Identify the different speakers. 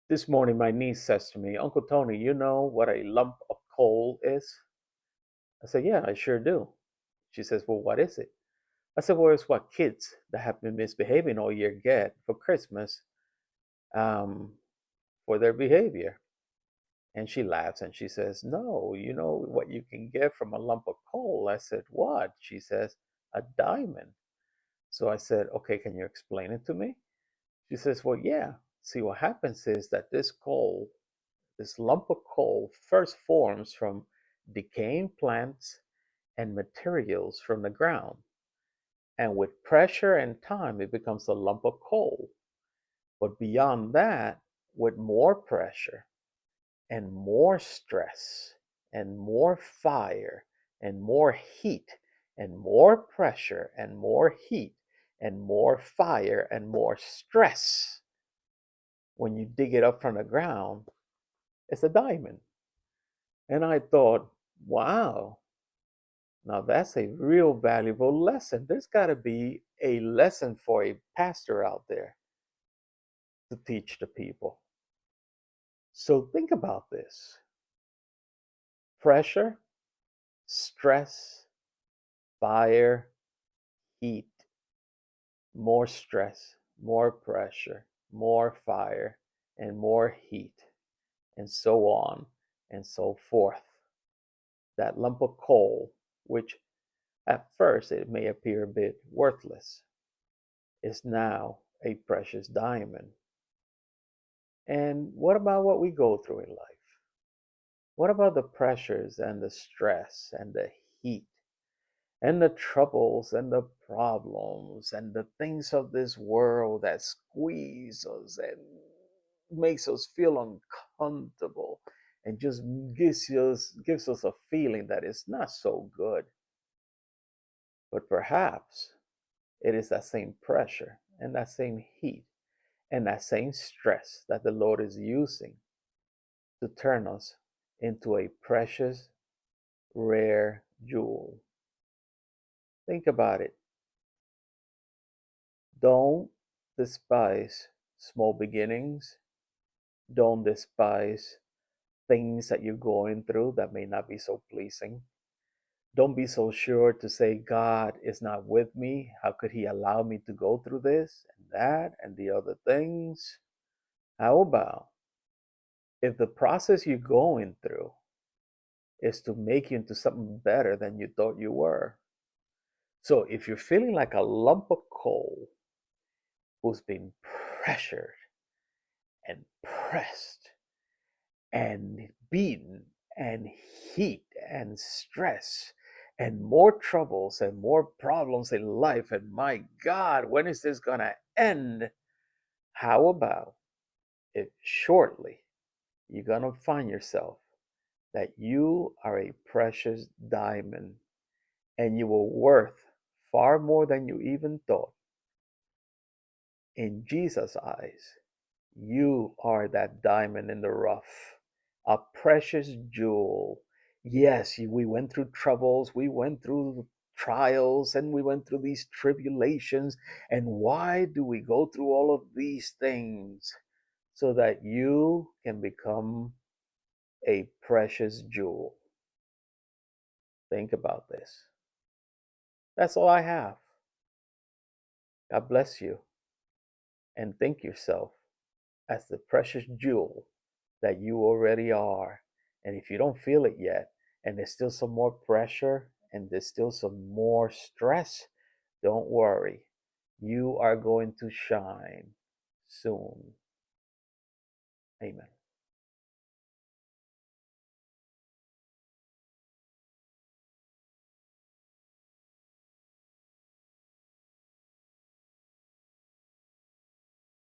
Speaker 1: This morning, my niece says to me, Uncle Tony, you know what a lump of coal is? I said, yeah, I sure do. She says, well, what is it? I said, well, it's what kids that have been misbehaving all year get for Christmas um, for their behavior. And she laughs and she says, no, you know what you can get from a lump of coal? I said, what? She says, a diamond. So I said, okay, can you explain it to me? She says, well, yeah. See, what happens is that this lump of coal first forms from decaying plants and materials from the ground. And with pressure and time, it becomes a lump of coal. But beyond that, with more pressure and more stress and more fire and more heat and more pressure and more heat and more fire and more stress, when you dig it up from the ground, it's a diamond. And I thought, wow, now that's a real valuable lesson. There's got to be a lesson for a pastor out there to teach the people. So think about this: pressure, stress, fire, heat, more stress, more pressure, more fire, and more heat, and so on and so forth. That lump of coal, which at first it may appear a bit worthless, is now a precious diamond. And what about what we go through in life? What about the pressures and the stress and the heat and the troubles and the problems and the things of this world that squeeze us and makes us feel uncomfortable and just gives us a feeling that it's not so good? But perhaps it is that same pressure and that same heat and that same stress that the Lord is using to turn us into a precious, rare jewel. Think about it. Don't despise small beginnings. Don't despise things that you're going through that may not be so pleasing. Don't be so sure to say, God is not with me. How could He allow me to go through this and that and the other things? How about if the process you're going through is to make you into something better than you thought you were? So if you're feeling like a lump of coal who's been pressured and pressed and beaten and heat and stress and more troubles and more problems in life, and my God, when is this going to end? How about if shortly you're going to find yourself that you are a precious diamond and you are worth far more than you even thought? In Jesus' eyes, you are that diamond in the rough, a precious jewel. Yes, we went through troubles, we went through trials, and we went through these tribulations. And why do we go through all of these things? So that you can become a precious jewel. Think about this. That's all I have. God bless you, and think yourself as the precious jewel that you already are. And if you don't feel it yet, and there's still some more pressure and there's still some more stress, don't worry. You are going to shine soon. Amen.